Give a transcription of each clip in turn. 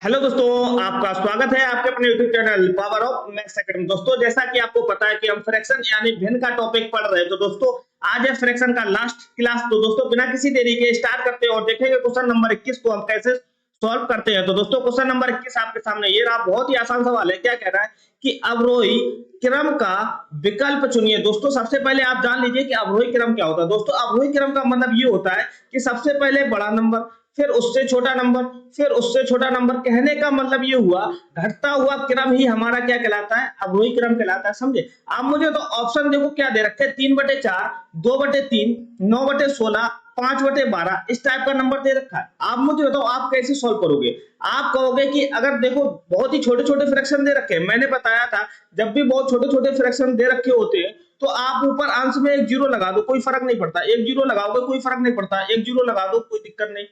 Hello दोस्तों, आपका स्वागत है आपके अपने YouTube channel power of maths academy. दोस्तों, जैसा कि आपको पता है कि हम फ्रैक्शन यानी भिन्न का टॉपिक पढ़ रहे हैं, तो दोस्तों आज है फ्रैक्शन का लास्ट क्लास। तो दोस्तों बिना किसी देरी के स्टार्ट करते हैं और देखेंगे क्वेश्चन नंबर 21 को हम कैसे सॉल्व करते हैं। तो दोस्तों क्वेश्चन नंबर 21 आपके सामने ये रहा। बहुत ही आसान सवाल है। क्या कह रहा है कि अवरोही क्रम का विकल्प चुनिए। दोस्तों सबसे पहले आप जान लीजिए कि अवरोही क्रम क्या होता है। दोस्तों अवरोही क्रम का मतलब ये होता है कि सबसे पहले बड़ा नंबर, फिर उससे छोटा नंबर, फिर उससे छोटा नंबर। कहने का मतलब ये हुआ घटता हुआ क्रम ही हमारा क्या कहलाता है, अवरोही क्रम कहलाता है। समझे आप मुझे? तो ऑप्शन देखो क्या दे रखे हैं, 3/4, 2/3, 9/16, 5/12 इस टाइप का नंबर दे रखा है। आप मुझे बताओ आप कैसे सॉल्व करोगे। आप कहोगे कि अगर देखो बहुत ही छोटे छोटे फ्रैक्शन दे रखे हैं, मैंने बताया था जब भी बहुत छोटे छोटे फ्रैक्शन दे रखे होते हैं तो आप ऊपर अंश में एक जीरो लगा दो, कोई फर्क नहीं पड़ता। एक जीरो लगाओगे कोई फर्क नहीं पड़ता, एक जीरो लगा दो कोई दिक्कत नहीं।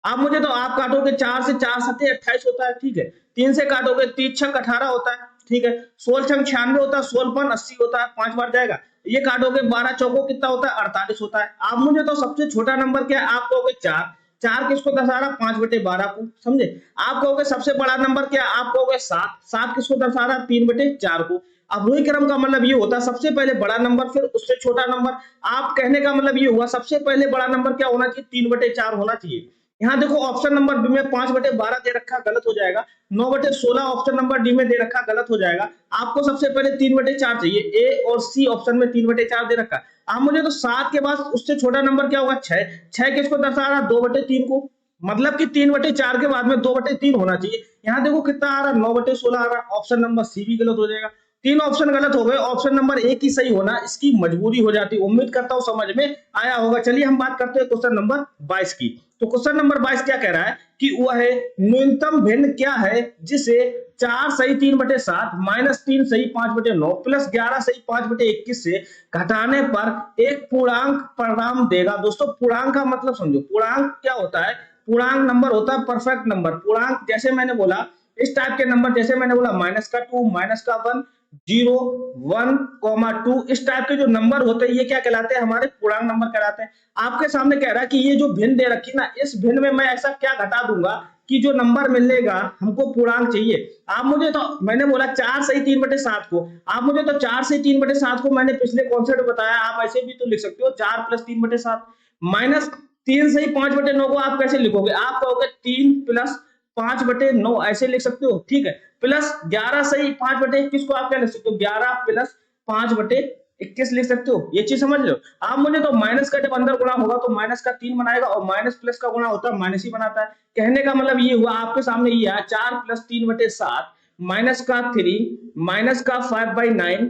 आप मुझे तो आप काटोगे 4 से 4 7 28 होता है, ठीक है। 3 से काटोगे 3 6 18 होता है, ठीक है। 16 6 96 होता है, 16 80 होता है, 5 बार जाएगा। ये काटोगे 12 चौको कितना होता है, 48 होता है। आप मुझे तो सबसे छोटा नंबर क्या है, आप कहोगे 4। 4 किसको दर्शा रहा, 5/12 को। समझे? आप कहोगे सबसे बड़ा नंबर क्या है, आप कहोगे 7। 7 किसको दर्शा रहा, 3/4 को। अवरोही क्रम का मतलब ये होता है सबसे पहले बड़ा नंबर फिर उससे छोटा नंबर। आप कहने का मतलब ये हुआ सबसे पहले बड़ा नंबर क्या होना चाहिए, 3/4 होना चाहिए। यहाँ देखो ऑप्शन नंबर बी में 5/12 दे रखा, गलत हो जाएगा। 9/16 ऑप्शन नंबर डी में दे रखा, गलत हो जाएगा। आपको सबसे पहले 3/4 चाहिए। ए और सी ऑप्शन में 3/4 दे रखा। अब मुझे तो 7 के बाद उससे छोटा नंबर क्या होगा, 6। 6 किसको दर्शा रहा, 2/3 को। मतलब कि 3/4 के बाद में 2/3 होना चाहिए। यहाँ देखो कितना आ रहा, 9/16 आ रहा। ऑप्शन नंबर सी भी गलत हो जाएगा। 3 ऑप्शन गलत हो गए, ऑप्शन नंबर एक ही सही होना इसकी मजबूरी हो जाती। उम्मीद करता हूं समझ में आया होगा। चलिए हम बात करते हैं क्वेश्चन नंबर 22 की। तो क्वेश्चन नंबर 22 क्या कह रहा है कि वह है न्यूनतम भिन्न क्या है जिसे 4 सही 3/7 -3 सही 5/9 प्लस 11 सही 5/21 से घटाने पर एक पूर्णांक परिणाम देगा। दोस्तों पूर्णांक का मतलब समझो। पूर्णांक क्या होता है, पूर्णांक नंबर होता है परफेक्ट नंबर। पूर्णांक जैसे मैंने बोला इस टाइप के नंबर, जैसे मैंने बोला -2 -1 0 1 2 इस टाइप के जो नंबर होते हैं ये क्या कहलाते हैं, हमारे पूर्णांक नंबर कहलाते हैं। आपके सामने कह रहा है कि ये जो भिन्न दे रखी ना, इस भिन्न में मैं ऐसा क्या घटा दूंगा कि जो नंबर मिलेगा हमको पूर्णांक चाहिए। आप मुझे तो मैंने बोला 4 सही 3/7 को। आप मुझे तो 4 सही 3/7 को मैंने पिछले कॉन्सेप्ट बताया, आप ऐसे भी तो लिख सकते हो 4 + 3/7 -3 सही 5/9 को आप कैसे लिखोगे, आप कहोगे 3 + 5/9 ऐसे लिख सकते हो, ठीक है। प्लस 11 सही 5/21 को आप क्या लिख सकते हो, 11 + 5/21 लिख सकते हो। ये चीज समझ लो। आप मुझे तो माइनस का जब अंदर गुणा होगा तो माइनस का 3 बनाएगा और माइनस प्लस का गुणा होता है माइनस ही बनाता है। कहने का मतलब ये हुआ आपके सामने ये है 4 + 3/7 -3 -5/9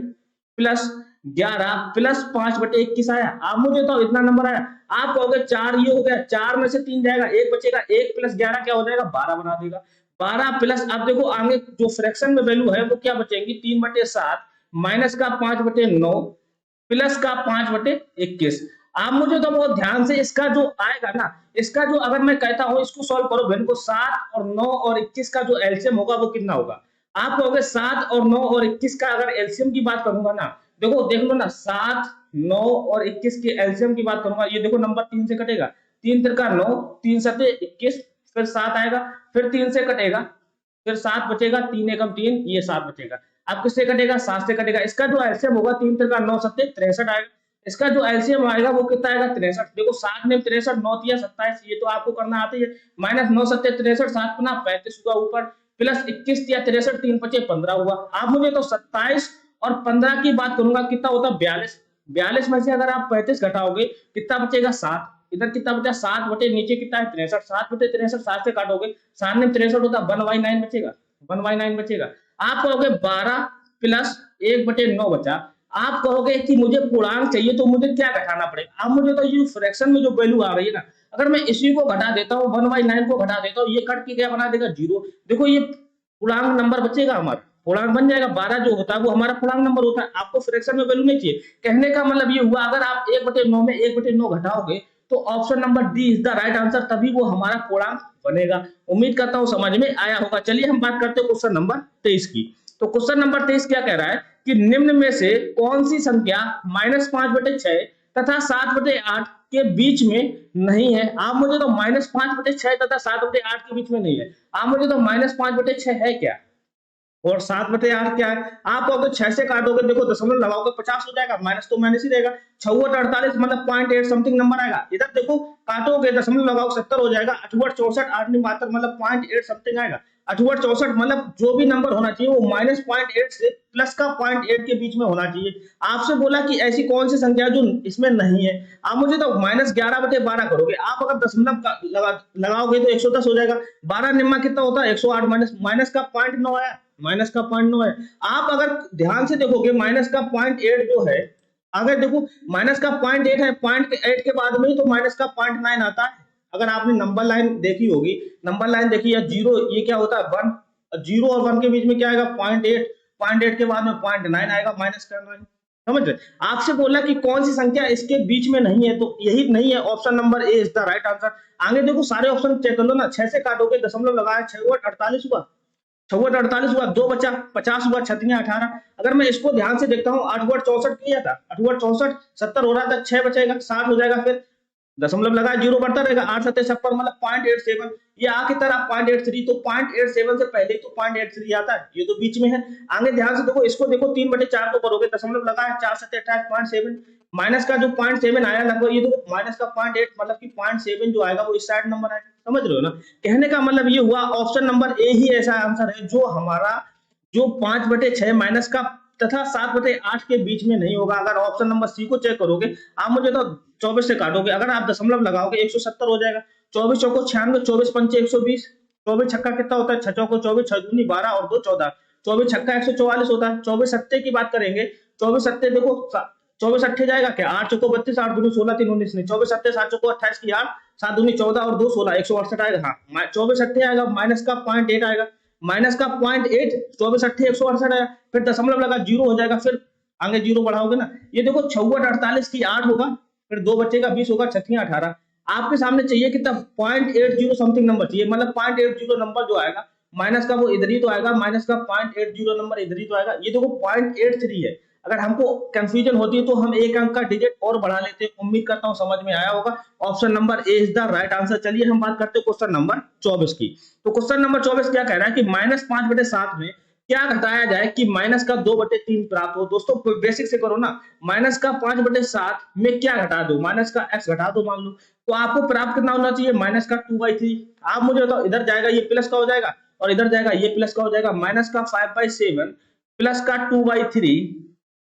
+11 + 5/21 आया। आप मुझे तो इतना नंबर आया। आप कहोगे 4 ये हो गया, 4 में से 3 जाएगा, 1 बचेगा, 1 + 11 क्या हो जाएगा, 12 बना देगा। 12 प्लस अब देखो आगे जो फ्रैक्शन में वैल्यू है वो क्या बचेंगी, 3/7 माइनस का 5/9 प्लस का 5/21। आप मुझे तो बहुत ध्यान से इसका जो आएगा ना, इसका जो अगर मैं कहता हूं इसको सॉल्व करो भिन्न को, 7 और 9 और 21 का जो एलसीएम होगा वो कितना होगा। आप कहोगे 7 और 9 और 21 का अगर एलसीएम की बात करूंगा ना, देखो देख लो ना, 7 9 और 21 के एलसीएम की बात करूंगा, ये देखो नंबर 3 से कटेगा, 3 तिरका 9, 3 सते 21, फिर 7 आएगा, फिर 3 से कटेगा, फिर 7 बचेगा, 3 एकम 3, ये 7 बचेगा। अब किससे कटेगा, 7 से कटेगा। इसका जो एलसीएम होगा 3 तिरका 9 सत्ते 63 आएगा। इसका जो एलसीएम आएगा वो कितना आएगा, 63। देखो 7 में 63, 9 तिया 27, ये तो आपको करना आती है। -9 सत्ते 63, 7 गुना 35 हुआ ऊपर, प्लस 21 तिया 63, 3 5 15 हुआ। आप मुझे तो 27 और 15 की बात करूंगा, कितना होता है 42। 42 में से अगर आप 35 घटाओगे कितना बचेगा, 7। इधर कितना बचा, 7 बटे नीचे कितना है 63, 7 बटे 63 7 से काटोगे, 7 में 63 होता है 1/9 बचेगा, 1/9 बचेगा। आप कहोगे 12 प्लस 1/9 बचा। आप कहोगे कि मुझे पूर्णांक चाहिए तो मुझे क्या घटाना पड़ेगा। आप मुझे तो ये फ्रैक्शन में जो वैल्यू आ रही है ना, अगर मैं इसी को घटा देता हूँ 1/9 को घटा देता हूँ, ये कट के क्या बना देगा, 0। देखो ये पूर्णांक नंबर बचेगा, हमारा पूर्णांक बन जाएगा। 12 जो होता है वो हमारा पूर्णांक नंबर होता है। आपको फ्रैक्शन में वैल्यू नहीं चाहिए। कहने का मतलब ये हुआ अगर आप 1/9 में 1/9 घटाओगे तो option number D is the right answer, तभी वो हमारा पूर्णांक बनेगा। उम्मीद करता हूं समझ में आया होगा। चलिए हम बात करते हैं क्वेश्चन नंबर 23 की। तो क्वेश्चन नंबर 23 क्या कह रहा है कि निम्न में से कौन सी संख्या -5/6 तथा 7/8 के बीच में नहीं है। आप मुझे तो -5/6 तथा 7/8 के बीच में नहीं है। आप मुझे तो -5/6 है क्या और 7/8 क्या है। आप अगर 6 से काटोगे, देखो दशमलव लगाओगे 50 हो जाएगा, माइनस तो माइनस ही रहेगा। 6 48 मतलब 0.8 समथिंग नंबर आएगा। इधर देखो काटोगे, दशमलव लगाओ 70 हो जाएगा। 8 64 8 72 मतलब 0.8 समथिंग आएगा। 8 64 मतलब जो भी नंबर होना चाहिए वो -0.8 से प्लस का 0.8 के बीच में होना चाहिए। आपसे बोला कि ऐसी कौन सी संख्या जो इसमें नहीं है। आप मुझे तो -11/12 करोगे। आप अगर दशमलव लगाओगे तो 110 हो जाएगा। 12 निम्मा कितना होता है 108 माइनस का 0.9 है, माइनस का 0.9 है। आप अगर ध्यान से देखोगे माइनस का 0.8 जो है, अगर देखो माइनस का 0.8 है, 0.8 के बाद में ही तो माइनस का 0.9 आता है। अगर आपने नंबर लाइन देखी होगी, नंबर लाइन देखी या जीरो, ये क्या होता है 1, 0 और 1 के बीच में क्या आएगा 0.8, 0.8 के बाद में 0.9 आएगा माइनस का 9। समझ रहे। आपसे बोला कि कौन सी संख्या इसके बीच में नहीं है, तो यही नहीं है, option number A is the right answer. आगे देखो सारे ऑप्शन चेक कर लो ना। 6 से काटोगे, दशमलव लगाया 6 और 48 हुआ, 6 48 हुआ, 2 बचा 50 हुआ, 6 18। अगर मैं इसको ध्यान से देखता हूँ 8 64 किया था, 8 64 70 हो रहा था, 6 बचेगा 60 हो जाएगा, फिर दशमलव लगाया 0 बढ़ता रहेगा। 8 7 56 मतलब 0.87, ये आ की तरह 0.83, तो 0.87 से पहले तो 0.83 आता है, ये तो बीच में है। आगे ध्यान से देखो, इसको देखो 3/4 तो करोगे, दशमलव लगाया 4 7 28 0.7, माइनस का जो 0.7 आया लगभग, ये तो माइनस का 0.8 मतलब कि 0.7 जो आएगा वो इस साइड नंबर आएगा। समझ रहे हो ना। कहने का मतलब ये हुआ ऑप्शन नंबर ए ही ऐसा आंसर है जो हमारा जो 5/6 माइनस का तथा 7/8 के बीच में नहीं होगा। अगर ऑप्शन नंबर सी को चेक करोगे, आप मुझे तो 24 से काटोगे, अगर आप दशमलव लगाओगे 170 हो जाएगा। 24 चौको 96, 24 पंचे 120, 24 छक्का कितना होता है 6 चौको 24, 6 दूनी 12 और 2 14, 24 छक्का 144 होता है। 24 सत्ते की बात करेंगे, 24 सत्ते देखो 24 अट्ठे जाएगा क्या, 8 चौको 32, 8 दूनी 16, 3 19 नहीं, 24 सत्ते 7 चौको 28 की 8, 7 दूनी 14 और 2 16, 168 आएगा। हाँ 24 अट्ठे आएगा, माइनस का 0.8 आएगा, माइनस का 0.8, 24 अट्ठे 168 आएगा, फिर दशमलव लगा 0 हो जाएगा, फिर आगे 0 बढ़ाओगे ना, ये देखो 64 48 की 8 होगा, फिर 2 बचेगा 20 होगा, 6 18। आपके सामने चाहिए कितना 0.80 समथिंग नंबर चाहिए, मतलब 0.80 नंबर जो आएगा माइनस का वो इधर ही तो आएगा, माइनस का 0.80 नंबर इधर ही तो आएगा। ये देखो 0.83 है। अगर हमको कंफ्यूजन होती है तो हम एक अंक का डिजिट और बढ़ा लेते हैं। उम्मीद करता हूं समझ में आया होगा। Option number A is the right answer. चलिए हम बात करते हैं क्वेश्चन नंबर 24 की। तो क्वेश्चन नंबर 24 क्या कह रहा है कि -5/7 में क्या घटाया जाए कि माइनस का 2/3 प्राप्त हो। दोस्तों बेसिक से करो ना, माइनस का 5/7 में क्या घटा दो, माइनस का x घटा दो मान लो, तो आपको प्राप्त करना होना चाहिए माइनस का 2/3। आप मुझे बताओ, इधर जाएगा ये प्लस का हो जाएगा और इधर जाएगा ये प्लस का हो जाएगा। माइनस का 5/7 प्लस का 2/3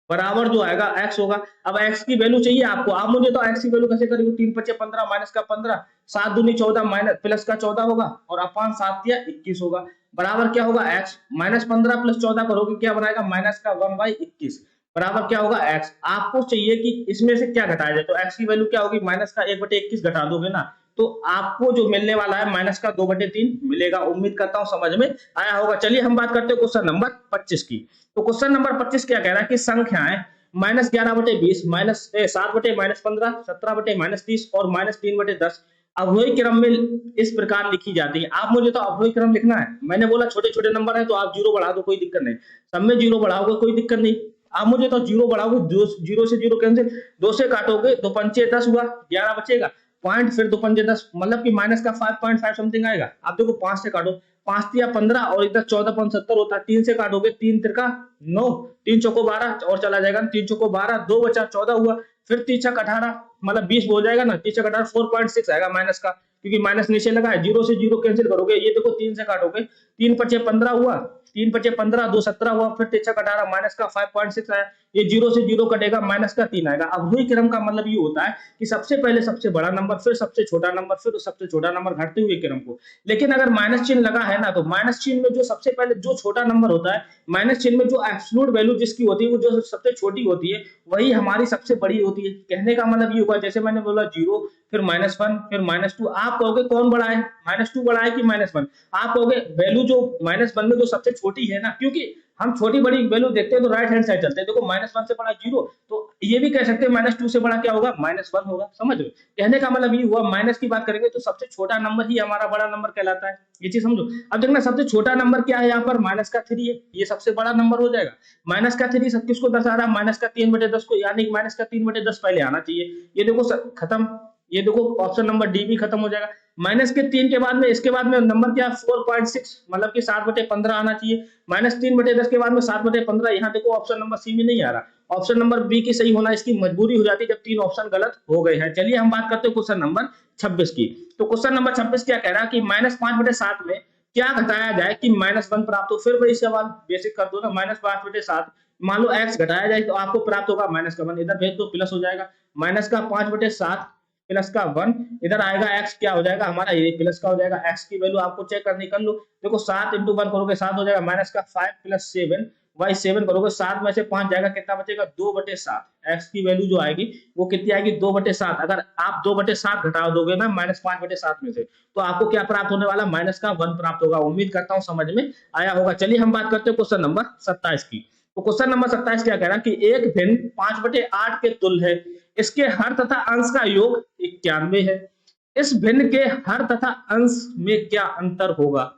बराबर जो आएगा x होगा। अब x की वैल्यू चाहिए आपको, आप मुझे तो x की वैल्यू कैसे करेंगे, 3 5 15 माइनस का 15, 7 दूनी 14 माइनस प्लस का 14 होगा और अपान 7 या 21 होगा, बराबर क्या होगा x। -15 + 14 करोगे क्या बनाएगा, माइनस का 1/21 बराबर क्या होगा x। आपको चाहिए कि इसमें से क्या घटाया जाए, तो x की वैल्यू क्या होगी, माइनस का 1/21 घटा दोगे ना, तो आपको जो मिलने वाला है माइनस का 2/3 मिलेगा। उम्मीद करता हूं समझ में आया होगा। चलिए हम बात करते हैं क्वेश्चन नंबर 25 की। तो क्वेश्चन नंबर 25 क्या कह रहा है कि संख्याएं -11/20, -7/-15, 17/-30 और -3/10 अवरोही क्रम में इस प्रकार लिखी जाती है। आप मुझे तो अवरोही क्रम लिखना है। मैंने बोला छोटे छोटे नंबर है तो आप 0 बढ़ा दो, कोई दिक्कत नहीं, सब में 0 बढ़ाओगे कोई दिक्कत नहीं। आप मुझे तो 0 बढ़ाओगे, 0 से 0 कैंसिल, 2 से काटोगे, 2 पंचे 10 हुआ, 11 बचेगा, पॉइंट फिर 2 पंजे 10 मतलब कि माइनस का 5.5 समथिंग आएगा। आप देखो 5 से काटो, 5 या 15 और इधर 14.70 होता है। 3 से काटोगे, 3 तिरका 9, 3 चौको 12 और चला जाएगा, 3 चौको 12, 2 बचा 14 हुआ, फिर 3 छक 18 मतलब 20 हो जाएगा ना, 3 छक 18 4.6 आएगा माइनस का, क्योंकि माइनस नीचे लगा है। 0 से 0 कैंसिल करोगे, ये देखो 3 से काटोगे, 3 पचे 15 हुआ, 3 पचे 15, 2 17 हुआ, फिर 3 छक 18 माइनस का 5.6 आया। ये 0 से 0 कटेगा, माइनस का 3 आएगा। अवरोही क्रम का मतलब ये होता है कि सबसे पहले सबसे बड़ा नंबर, फिर सबसे छोटा नंबर, फिर सबसे छोटा नंबर, घटते हुए क्रम को। लेकिन अगर माइनस चिन्ह लगा है ना, तो माइनस चिन्ह में जो सबसे पहले जो छोटा नंबर होता है, माइनस चिन्ह में जो एब्सोल्यूट वैल्यू जिसकी होती है वो जो सबसे छोटी होती है वही हमारी सबसे बड़ी होती है। कहने का मतलब ये हुआ, जैसे मैंने बोला 0 फिर -1 फिर -2, आप कहोगे कौन बड़ा है, -2 बड़ा है कि -1, आप कहोगे वैल्यू जो -1 में जो सबसे छोटी है ना, क्योंकि हम छोटी बड़ी वैल्यू देखते हैं तो राइट हैंड साइड चलते हैं। देखो -1 से बड़ा 0, तो ये भी कह सकते हैं -2 से बड़ा क्या होगा, -1 होगा। समझ रहे हो, कहने का मतलब ये हुआ, माइनस की बात करेंगे तो सबसे छोटा नंबर ही हमारा बड़ा नंबर कहलाता है, ये चीज समझो। अब देखना सबसे छोटा नंबर क्या है, यहाँ पर माइनस का 3 है, ये सबसे बड़ा नंबर हो जाएगा। माइनस का 3 सब किसको दर्शा रहा है, माइनस का 3/10 को, यानी माइनस का 3/10 पहले आना चाहिए। ये देखो खत्म, ये देखो ऑप्शन नंबर डी भी खत्म हो जाएगा। माइनस के 3 के बाद में इसके बाद में नंबर क्या 4.6 मतलब कि 7/15 आना चाहिए। माइनस 3/10 के बाद में 7/15, यहाँ देखो ऑप्शन नंबर सी में नहीं आ रहा। ऑप्शन नंबर बी की सही होना इसकी मजबूरी हो जाती है जब 3 ऑप्शन गलत हो गए हैं। चलिए हम बात करते हैं क्वेश्चन नंबर 26 की। तो क्वेश्चन नंबर 26 क्या कह रहा है कि -5/7 में क्या घटाया जाए कि -1 प्राप्त हो। फिर वही सवाल बेसिक कर दो ना, -5/7 मान लो x घटाया जाए तो आपको प्राप्त होगा -1, इधर भेज दो प्लस हो जाएगा। -5/7 प्लस का 1 इधर आएगा, x क्या हो जाएगा हमारा ये प्लस का हो जाएगा। x की वैल्यू आपको चेक करनी कर लो, देखो 7 × 1 करोगे 7 हो जाएगा, -5 + 7 y 7 करोगे 7 में से 5 जाएगा, कितना बचेगा 2/7। x की वैल्यू जो आएगी वो कितनी आएगी 2/7। अगर आप 2/7 घटा दोगे ना -5/7 में से तो आपको क्या प्राप्त होने वाला -1 प्राप्त होगा। उम्मीद करता हूं समझ में आया होगा। चलिए हम बात करते हैं क्वेश्चन नंबर 27 की। तो क्वेश्चन नंबर 27 क्या कह रहा है कि एक भिन्न 5/8 के तुल्य है, इसके हर तथा अंश का योग 91 है, इस भिन्न के हर तथा अंश में क्या अंतर होगा।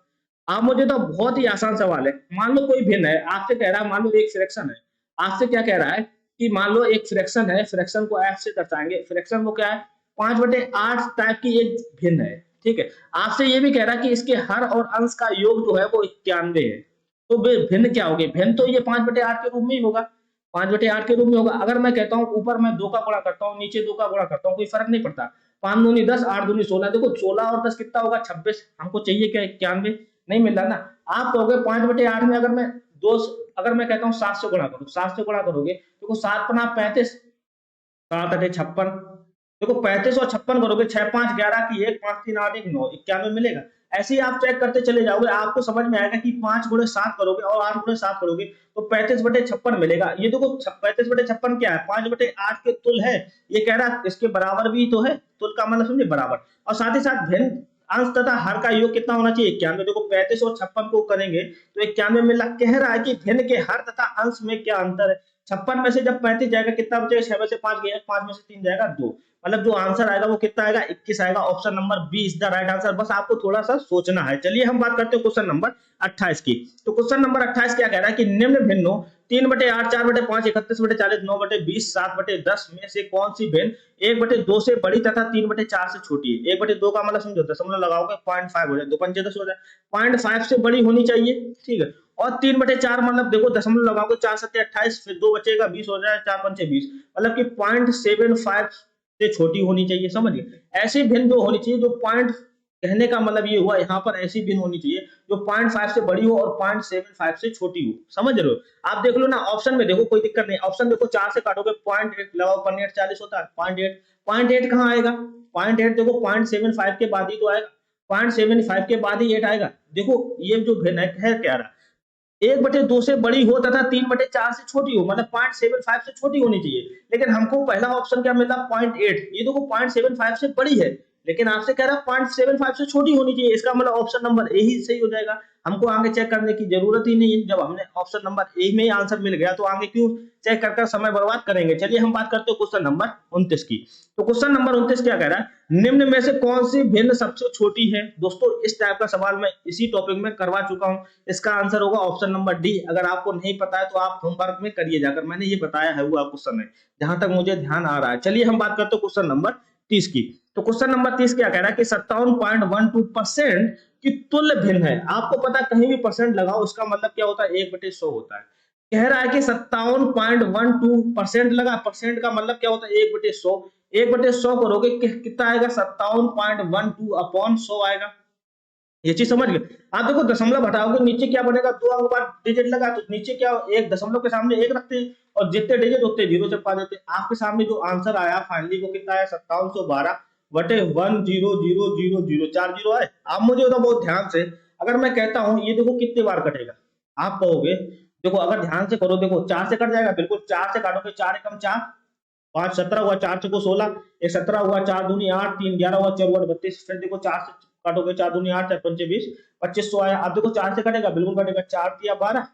आप मुझे तो बहुत ही आसान सवाल है। मान लो कोई भिन्न है, आपसे कह रहा है मान लो एक फ्रैक्शन है, आपसे क्या कह रहा है कि मान लो एक फ्रैक्शन है, फ्रैक्शन को f से दर्शाएंगे। फ्रैक्शन को क्या है 5/8 टाइप की एक भिन्न है, ठीक है। आपसे ये भी कह रहा है कि इसके हर और अंश का योग जो है वो 91 है। तो भिन्न क्या होगी, भिन्न तो ये 5/8 के रूप में ही होगा, 5/8 के रूप में होगा। अगर मैं कहता हूँ ऊपर मैं 2 का गुणा करता हूँ, नीचे 2 का गुणा करता हूँ, कोई फर्क नहीं पड़ता। 5 दूनी 10, 8 दूनी 16, देखो 16 और 10 कितना होगा 26। हमको चाहिए क्या 91, नहीं मिल रहा ना। आप कहोगे 5/8 में अगर मैं कहता हूँ 7 से गुणा करो, 7 से गुणा करोगे देखो 7 × 5 = 35, 7 × 8 = 56, देखो 35 और 56 करोगे 6 × 5 = 11 की 1 5 3 8 1 9 91 मिलेगा। ऐसे ही आप चेक करते चले जाओगे, आपको समझ में आएगा कि 5 × 7 करोगे और 8 × 7 करोगे तो 35/56 मिलेगा। ये देखो 35/56 क्या है 5/8 के तुल्य है। ये कह रहा है इसके बराबर भी तो है, तुल्य का मतलब समझे बराबर। और साथ ही साथ भिन्न अंश तथा हर का योग कितना होना चाहिए 91। देखो 35 और 56 को करेंगे तो 91 मिला। कह रहा है कि भिन्न के हर तथा अंश में क्या अंतर है। 56 में से जब 35 जाएगा कितना बचेगा, 6 में से 5 गया, 5 में से 3 जाएगा 2, मतलब जो आंसर आएगा वो कितना आएगा 21 आएगा। Option number B is the right answer. बस आपको थोड़ा सा सोचना है। चलिए हम बात करते हैं क्वेश्चन नंबर 28 की। तो क्वेश्चन नंबर 28 क्या कह रहा है कि निम्न भिन्नों 3/8, 4/5, 31/40, 9/20, 7/10 में से कौन सी भिन्न 1/2 से बड़ी तथा 3/4 से छोटी है। 1/2 का मतलब समझो दशमलव लगाओगे 0.5 हो जाए, 2 पंचे 10 हो जाए, 0.5 से बड़ी होनी चाहिए, ठीक है। और 3/4 मतलब देखो दशमलव लगाओगे 4 × 7 = 28, फिर 2 बचेगा 20 हो जाए, 4 पंचे 20, मतलब कि 0.75 से छोटी होनी चाहिए। समझ गए, ऐसी भिन्न जो होनी चाहिए जो पॉइंट, कहने का मतलब ये हुआ यहाँ पर ऐसी भिन्न होनी चाहिए जो 0.5 से बड़ी हो और 0.75 से छोटी हो। समझ रहे हो, आप देख लो ना ऑप्शन में, देखो कोई दिक्कत नहीं। ऑप्शन देखो 4 से काटोगे 0.8 लगाओ, 0.8 40 होता है, 0.8 कहाँ आएगा 0.8 देखो 0.75 के बाद ही तो आएगा, 0.75 के बाद ही 8 आएगा। देखो ये जो भिन्न है क्या रहा 1/2 से बड़ी हो तथा 3/4 से छोटी हो, मतलब 0.75 से छोटी होनी चाहिए। लेकिन हमको पहला ऑप्शन क्या मिला 0.8, ये देखो 0.75 से बड़ी है लेकिन आपसे कह रहा है 0.75 से छोटी होनी चाहिए। इसका मतलब ऑप्शन नंबर ए ही सही हो जाएगा। हमको आगे चेक करने की जरूरत ही नहीं है, जब हमने ऑप्शन नंबर ए में ही आंसर मिल गया तो आगे क्यों चेक कर समय बर्बाद करेंगे। चलिए हम बात करते हैं क्वेश्चन नंबर 29 की। तो क्वेश्चन नंबर 29 क्या कह रहा है, निम्न में से कौन सी भिन्न सबसे छोटी है। दोस्तों इस टाइप का सवाल मैं इसी टॉपिक में करवा चुका हूं, इसका आंसर होगा ऑप्शन नंबर डी। अगर आपको नहीं पता है तो आप होमवर्क में करिए जाकर, मैंने ये बताया है वो क्वेश्चन है जहां तक मुझे ध्यान आ रहा है। चलिए हम बात करते हैं क्वेश्चन नंबर 30 की। तो क्वेश्चन नंबर 30 क्या कह रहा है कि 57.12% की तुल्य भिन्न है। आपको पता है कहीं भी परसेंट लगाओ उसका मतलब क्या होता है 1/100 होता है। कह रहा है कि 57.12% लगा, परसेंट का मतलब क्या होता है 1/100, 1/100 करोगे कितना आएगा 57.12/100 आएगा। ये चीज समझ गए। आप देखो दशमलव हटाओगे नीचे क्या बनेगा, 2 अंक बाद डिजिट लगा तो नीचे क्या एक दशमलव के सामने 1 रखते हैं और जितने डिजिट उतने 0 चिपका देते हैं। आपके सामने जो आंसर आया फाइनली वो कितना है 5712/100000 4 0 आए। आप मुझे तो बहुत ध्यान से, अगर मैं कहता हूं ये देखो कितने बार कटेगा, आप कहोगे देखो अगर ध्यान से करो, देखो 4 से कट जाएगा, बिल्कुल 4 से काटोगे 4 एकम 4, 5 17 हुआ, 4 चौको 16, 1 17 हुआ, 4 दूनी 8, 3 11 हुआ, 4 हुआ 32, फिर देखो 4 से काटोगे 4 दूनी 8, 4 पंचे 20, 2500 आया। अब देखो 4 से कटेगा, बिल्कुल कटेगा, 4 3 12,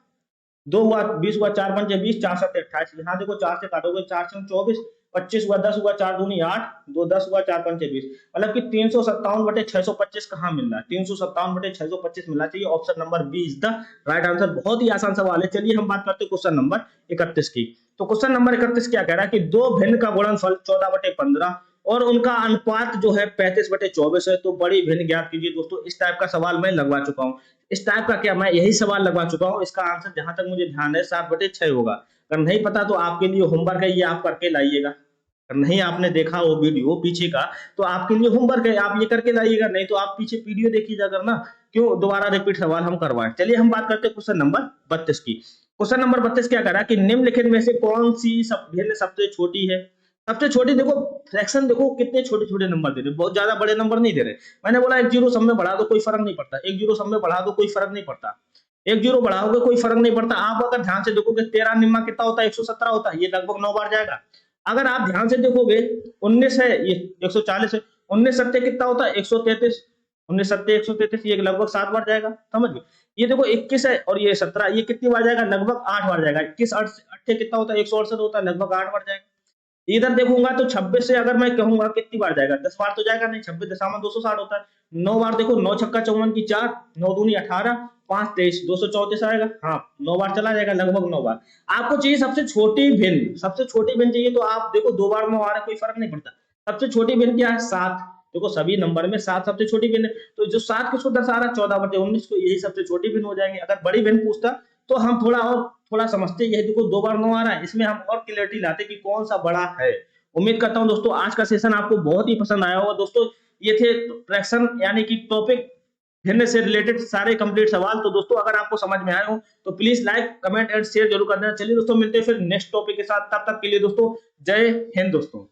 2 हुआ 20 हुआ, 4 पंचे 20, 4 7 28, यहाँ देखो 4 से काटोगे 4 से 24, 25 हुआ, 10 हुआ, 4 दूनी 8, 2 10 हुआ, 4 पंचे 20, मतलब कि 357/625 कहाँ मिल रहा है 357/625 मिलना चाहिए। Option number B is the right answer. बहुत ही आसान सवाल है। चलिए हम बात करते हैं क्वेश्चन नंबर 31 की। तो क्वेश्चन नंबर 31 क्या कह रहा है कि दो भिन्न का गुणनफल 14/15 और उनका अनुपात जो है 35/24 है। तो बड़ी भिन्न ज्ञात कीजिए दोस्तों। इस टाइप का सवाल मैं लगवा चुका हूँ। इस टाइप का क्या मैं यही सवाल लगवा चुका हूँ। इसका आंसर जहां तक मुझे ध्यान है 7/6 होगा। अगर नहीं पता तो आपके लिए होमवर्क है, ये आप करके लाइएगा। अगर नहीं आपने देखा वो वीडियो पीछे का तो आपके लिए होमवर्क है, आप ये करके लाइएगा। नहीं तो आप पीछे वीडियो देखिएगा करना, क्यों दोबारा रिपीट सवाल हम करवाएं। चलिए हम बात करते हैं क्वेश्चन नंबर 32 की। क्वेश्चन नंबर 32 क्या करा कि निम्नलिखित में से कौन सी भिन्न सबसे छोटी है। सबसे छोटी देखो, फ्रैक्शन देखो कितने छोटे छोटे नंबर दे रहे, बहुत ज्यादा बड़े नंबर नहीं दे रहे। मैंने बोला एक जीरो सब में बढ़ा दो कोई फर्क नहीं पड़ता, एक जीरो सब में बढ़ा दो कोई फर्क नहीं पड़ता, एक जीरो बढ़ाओगे कोई फर्क नहीं पड़ता। आप अगर ध्यान से देखोगे 13 निम्मा कितना होता है, 117 होता है, ये लगभग 9 बार जाएगा। अगर आप ध्यान से देखोगे 19 है, ये 140 है, 19 सत्ते कितना होता है 133, 19 सत्ते 133, ये लगभग 7 बार जाएगा, समझ गए। ये देखो 21 है और ये 17, ये कितनी बार जाएगा, लगभग 8 बार जाएगा। 21 8 कितना होता है 168 होता है, लगभग 8 बार जाएगा। इधर देखूंगा तो 26 से अगर मैं कहूंगा कितनी बार जाएगा, 10 बार तो जाएगा नहीं, 26 दशामलव 260 होता है। 9 बार देखो, 9 छक्का 54 की 4, 9 दूनी 18, 5 23, 234 आएगा। हाँ 9 बार चला जाएगा, लगभग 9 बार। आपको चाहिए सबसे छोटी भिन्न, सबसे छोटी भिन्न चाहिए तो आप देखो 2 बार में आ रहा है कोई फर्क नहीं पड़ता। सबसे छोटी भिन्न क्या है 7, देखो सभी नंबर में 7 सबसे छोटी भिन्न है। तो जो 7 किसको दर्शा रहा है 14/19 को, यही सबसे छोटी भिन्न हो जाएंगे। अगर बड़ी भिन्न पूछता तो हम थोड़ा समझते, यही देखो 2 बार 9 आ रहा है, इसमें हम और क्लियरिटी लाते कि कौन सा बड़ा है। उम्मीद करता हूं दोस्तों आज का सेशन आपको बहुत ही पसंद आया होगा। दोस्तों ये थे फ्रैक्शन यानी कि टॉपिक भिन्न से रिलेटेड सारे कंप्लीट सवाल। तो दोस्तों अगर आपको समझ में आए हो तो please like comment and share जरूर कर देना। चलिए दोस्तों मिलते हैं फिर नेक्स्ट टॉपिक के साथ, तब तक के लिए दोस्तों जय हिंद दोस्तों।